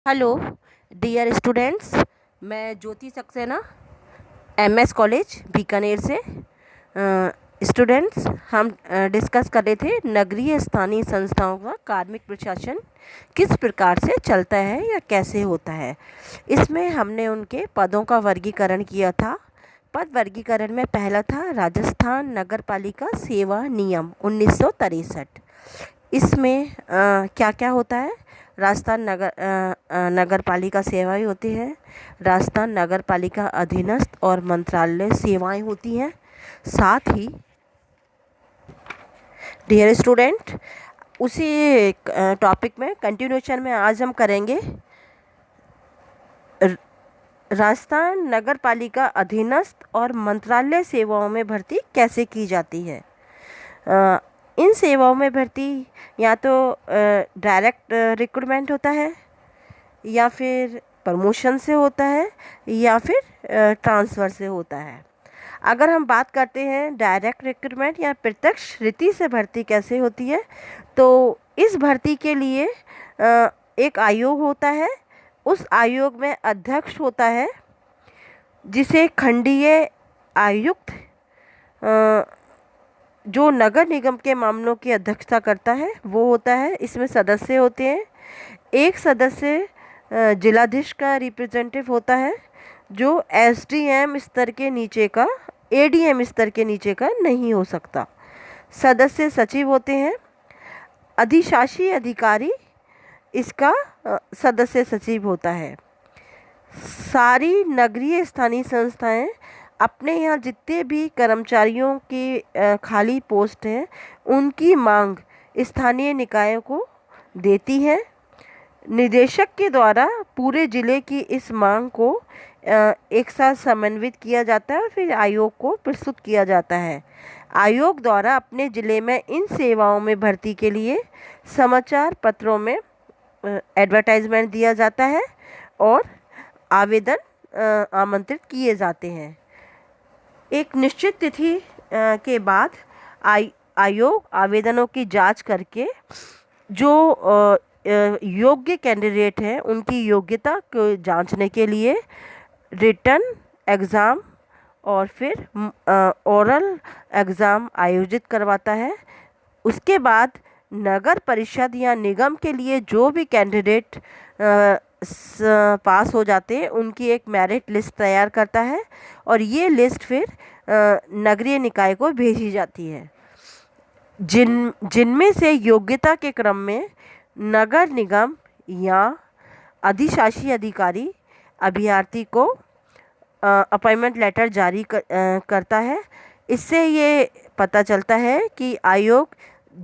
Hello dear students. मैं Jyoti Saxena, MS college Bikaner से। Students, हम डिस्कस कर रहे थे नगरीय स्थानीय संस्थाओं का कार्मिक प्रशासन किस प्रकार से चलता है या कैसे होता है। इसमें हमने उनके पदों का वर्गीकरण किया था। पद वर्गीकरण में पहला था राजस्थान नगरपालिका सेवा नियम 1963। इसमें क्या क्या होता है? राजस्थान नगर पालिका सेवाएं होती हैं, राजस्थान नगर पालिका अधीनस्थ और मंत्रालय सेवाएं होती हैं। साथ ही डियर स्टूडेंट, उसी टॉपिक में कंटिन्यूशन में आज हम करेंगे राजस्थान नगर पालिका अधीनस्थ और मंत्रालय सेवाओं में भर्ती कैसे की जाती है। इन सेवाओं में भर्ती या तो डायरेक्ट रिक्रूटमेंट होता है, या फिर प्रमोशन से होता है, या फिर ट्रांसफ़र से होता है। अगर हम बात करते हैं डायरेक्ट रिक्रूटमेंट या प्रत्यक्ष रीति से भर्ती कैसे होती है, तो इस भर्ती के लिए एक आयोग होता है। उस आयोग में अध्यक्ष होता है जिसे खंडीय आयुक्त जो नगर निगम के मामलों की अध्यक्षता करता है वो होता है। इसमें सदस्य होते हैं। एक सदस्य जिलाधीश का रिप्रेजेंटेटिव होता है जो एसडीएम स्तर के नीचे का, एडीएम स्तर के नीचे का नहीं हो सकता। सदस्य सचिव होते हैं। अधिशासी अधिकारी इसका सदस्य सचिव होता है। सारी नगरीय स्थानीय संस्थाएं अपने यहाँ जितने भी कर्मचारियों की खाली पोस्ट हैं उनकी मांग स्थानीय निकायों को देती हैं। निदेशक के द्वारा पूरे ज़िले की इस मांग को एक साथ समन्वित किया जाता है और फिर आयोग को प्रस्तुत किया जाता है। आयोग द्वारा अपने ज़िले में इन सेवाओं में भर्ती के लिए समाचार पत्रों में एडवर्टाइजमेंट दिया जाता है और आवेदन आमंत्रित किए जाते हैं। एक निश्चित तिथि के बाद आयोग आवेदनों की जांच करके जो योग्य कैंडिडेट हैं उनकी योग्यता को जांचने के लिए रिटन एग्ज़ाम और फिर ओरल एग्ज़ाम आयोजित करवाता है। उसके बाद नगर परिषद या निगम के लिए जो भी कैंडिडेट पास हो जाते हैं उनकी एक मेरिट लिस्ट तैयार करता है और ये लिस्ट फिर नगरीय निकाय को भेजी जाती है, जिनमें से योग्यता के क्रम में नगर निगम या अधिशासी अधिकारी अभ्यर्थी को अपॉइंटमेंट लेटर जारी करता है। इससे ये पता चलता है कि आयोग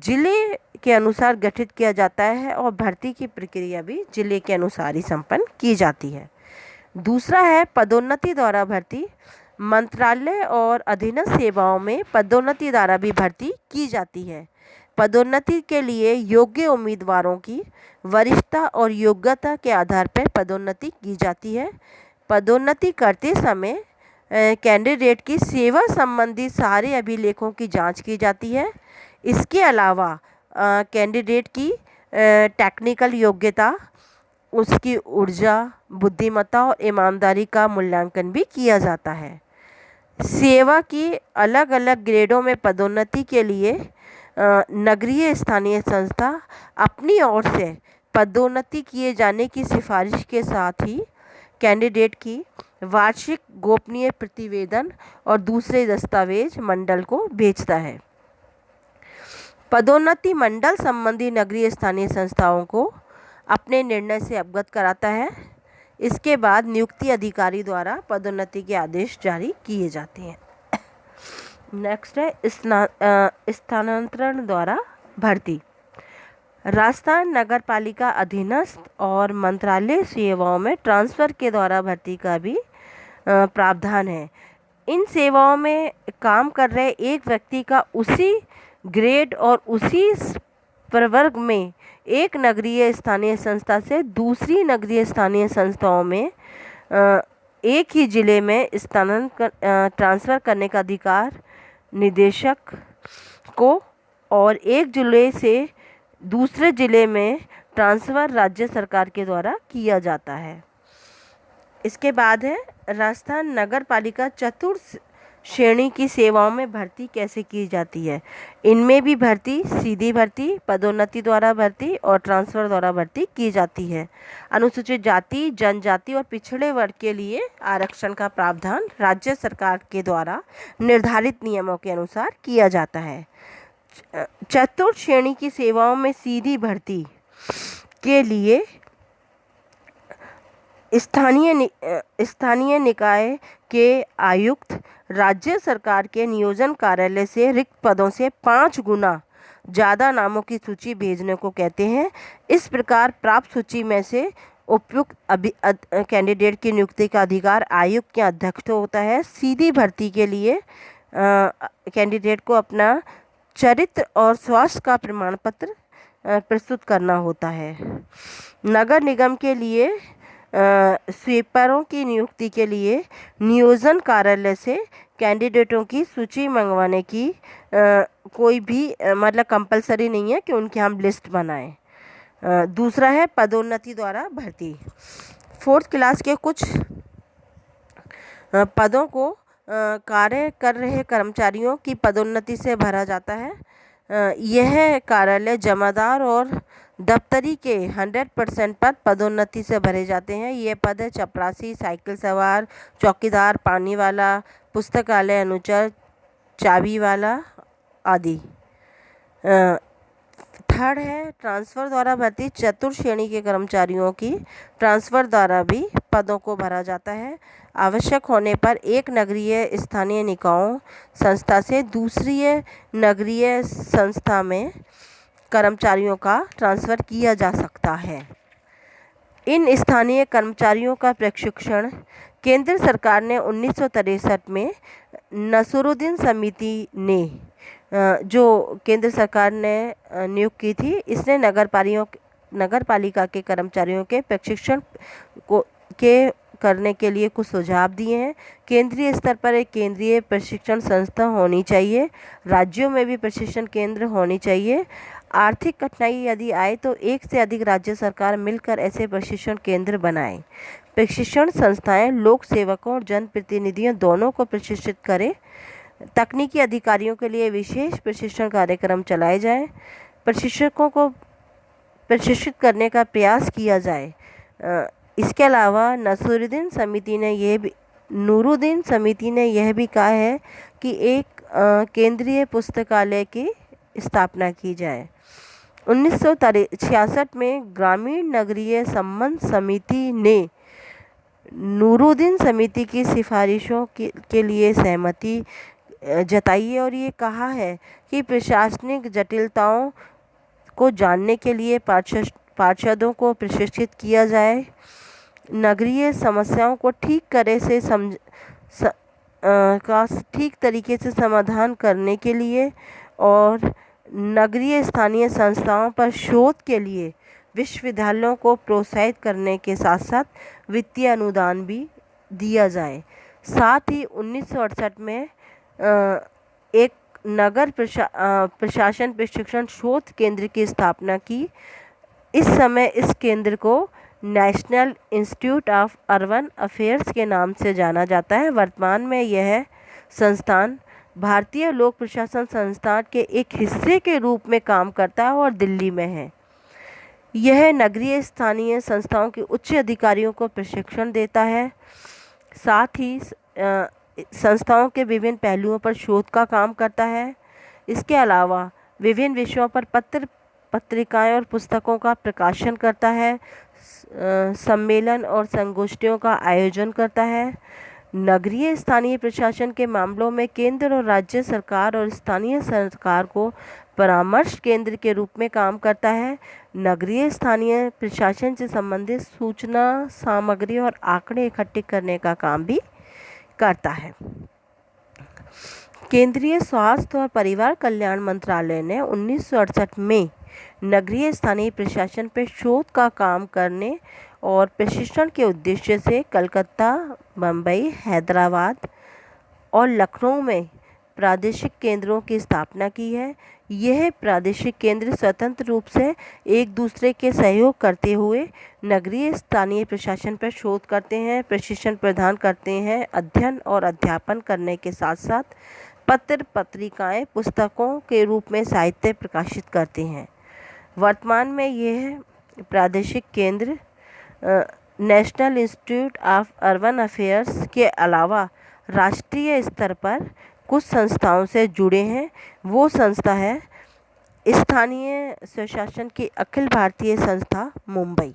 जिले के अनुसार गठित किया जाता है और भर्ती की प्रक्रिया भी जिले के अनुसार ही संपन्न की जाती है। दूसरा है पदोन्नति द्वारा भर्ती। मंत्रालय और अधीनस्थ सेवाओं में पदोन्नति द्वारा भी भर्ती की जाती है। पदोन्नति के लिए योग्य उम्मीदवारों की वरिष्ठता और योग्यता के आधार पर पदोन्नति की जाती है। पदोन्नति करते समय कैंडिडेट की सेवा संबंधी सारे अभिलेखों की जांच की जाती है। इसके अलावा कैंडिडेट की टेक्निकल योग्यता, उसकी ऊर्जा, बुद्धिमत्ता और ईमानदारी का मूल्यांकन भी किया जाता है। सेवा की अलग अलग ग्रेडों में पदोन्नति के लिए नगरीय स्थानीय संस्था अपनी ओर से पदोन्नति किए जाने की सिफारिश के साथ ही कैंडिडेट की वार्षिक गोपनीय प्रतिवेदन और दूसरे दस्तावेज मंडल को भेजता है। पदोन्नति मंडल संबंधी नगरीय स्थानीय संस्थाओं को अपने निर्णय से अवगत कराता है। इसके बाद नियुक्ति अधिकारी द्वारा पदोन्नति के आदेश जारी किए जाते हैं। नेक्स्ट है स्थानांतरण द्वारा भर्ती। राजस्थान नगर पालिका अधीनस्थ और मंत्रालय सेवाओं में ट्रांसफ़र के द्वारा भर्ती का भी प्रावधान है। इन सेवाओं में काम कर रहे एक व्यक्ति का उसी ग्रेड और उसी प्रवर्ग में एक नगरीय स्थानीय संस्था से दूसरी नगरीय स्थानीय संस्थाओं में एक ही ज़िले में ट्रांसफ़र करने का अधिकार निदेशक को और एक ज़िले से दूसरे ज़िले में ट्रांसफ़र राज्य सरकार के द्वारा किया जाता है। इसके बाद है राजस्थान नगर पालिका चतुर्थ श्रेणी की सेवाओं में भर्ती कैसे की जाती है। इनमें भी भर्ती सीधी भर्ती, पदोन्नति द्वारा भर्ती और ट्रांसफ़र द्वारा भर्ती की जाती है। अनुसूचित जाति, जनजाति और पिछड़े वर्ग के लिए आरक्षण का प्रावधान राज्य सरकार के द्वारा निर्धारित नियमों के अनुसार किया जाता है। चतुर्थ श्रेणी की सेवाओं में सीधी भर्ती के लिए स्थानीय निकाय के आयुक्त राज्य सरकार के नियोजन कार्यालय से रिक्त पदों से 5 गुना ज़्यादा नामों की सूची भेजने को कहते हैं। इस प्रकार प्राप्त सूची में से उपयुक्त कैंडिडेट की नियुक्ति का अधिकार आयुक्त या अध्यक्ष को होता है। सीधी भर्ती के लिए कैंडिडेट को अपना चरित्र और स्वास्थ्य का प्रमाण पत्र प्रस्तुत करना होता है। नगर निगम के लिए स्वीपरों की नियुक्ति के लिए नियोजन कार्यालय से कैंडिडेटों की सूची मंगवाने की कोई भी मतलब कंपलसरी नहीं है कि उनकी हम लिस्ट बनाएं। दूसरा है पदोन्नति द्वारा भर्ती। 4th क्लास के कुछ पदों को कार्य कर रहे कर्मचारियों की पदोन्नति से भरा जाता है। यह कार्यालय जमादार और दफ्तरी के 100% पर पदोन्नति से भरे जाते हैं। ये पद है चपरासी, साइकिल सवार, चौकीदार, पानी वाला, पुस्तकालय अनुचर, चाबी वाला आदि। थर्ड है ट्रांसफ़र द्वारा भर्ती। चतुर्थ श्रेणी के कर्मचारियों की ट्रांसफ़र द्वारा भी पदों को भरा जाता है। आवश्यक होने पर एक नगरीय स्थानीय निकायों संस्था से दूसरी नगरीय संस्था में कर्मचारियों का ट्रांसफ़र किया जा सकता है। इन स्थानीय कर्मचारियों का प्रशिक्षण केंद्र सरकार ने 1963 में नसरुद्दीन समिति ने जो केंद्र सरकार ने नियुक्त की थी, इसने नगर पालिका के कर्मचारियों के प्रशिक्षण करने के लिए कुछ सुझाव दिए हैं। केंद्रीय स्तर पर एक केंद्रीय प्रशिक्षण संस्था होनी चाहिए। राज्यों में भी प्रशिक्षण केंद्र होनी चाहिए। आर्थिक कठिनाई यदि आए तो एक से अधिक राज्य सरकार मिलकर ऐसे प्रशिक्षण केंद्र बनाएं। प्रशिक्षण संस्थाएं लोक सेवकों और जनप्रतिनिधियों दोनों को प्रशिक्षित करें। तकनीकी अधिकारियों के लिए विशेष प्रशिक्षण कार्यक्रम चलाए जाएं। प्रशिक्षकों को प्रशिक्षित करने का प्रयास किया जाए। इसके अलावा नूरुद्दीन समिति ने यह भी कहा है कि एक केंद्रीय पुस्तकालय की स्थापना की जाए। 1966 में ग्रामीण नगरीय संबंध समिति ने नूरुद्दीन समिति की सिफारिशों के लिए सहमति जताई है और ये कहा है कि प्रशासनिक जटिलताओं को जानने के लिए पार्षदों को प्रशिक्षित किया जाए। नगरीय समस्याओं को ठीक तरीके से समाधान करने के लिए और नगरीय स्थानीय संस्थाओं पर शोध के लिए विश्वविद्यालयों को प्रोत्साहित करने के साथ साथ वित्तीय अनुदान भी दिया जाए। साथ ही 1968 में एक नगर प्रशासन प्रशिक्षण शोध केंद्र की स्थापना की। इस समय इस केंद्र को national institute of urban affairs के नाम से जाना जाता है। वर्तमान में यह संस्थान भारतीय लोक प्रशासन संस्थान के एक हिस्से के रूप में काम करता है और दिल्ली में है। यह नगरीय स्थानीय संस्थाओं के उच्च अधिकारियों को प्रशिक्षण देता है। साथ ही संस्थाओं के विभिन्न पहलुओं पर शोध का काम करता है। इसके अलावा विभिन्न विषयों पर पत्रिकाएं और पुस्तकों का प्रकाशन करता है। सम्मेलन और संगोष्ठियों का आयोजन करता है। नगरीय स्थानीय प्रशासन के मामलों में केंद्र और राज्य सरकार और स्थानीय सरकार को परामर्श केंद्र के रूप में काम करता है। नगरीय स्थानीय प्रशासन से संबंधित सूचना सामग्री और आंकड़े इकट्ठे करने का काम भी करता है। केंद्रीय स्वास्थ्य और परिवार कल्याण मंत्रालय ने 1968 में नगरीय स्थानीय प्रशासन पर शोध का काम करने और प्रशिक्षण के उद्देश्य से कलकत्ता, मुंबई, हैदराबाद और लखनऊ में प्रादेशिक केंद्रों की स्थापना की है। यह प्रादेशिक केंद्र स्वतंत्र रूप से एक दूसरे के सहयोग करते हुए नगरीय स्थानीय प्रशासन पर शोध करते हैं, प्रशिक्षण प्रदान करते हैं, अध्ययन और अध्यापन करने के साथ साथ पत्र पत्रिकाएं पुस्तकों के रूप में साहित्य प्रकाशित करते हैं। वर्तमान में यह प्रादेशिक केंद्र national institute of urban affairs के अलावा राष्ट्रीय स्तर पर कुछ संस्थाओं से जुड़े हैं। वो संस्था है स्थानीय स्वशासन की अखिल भारतीय संस्था मुंबई।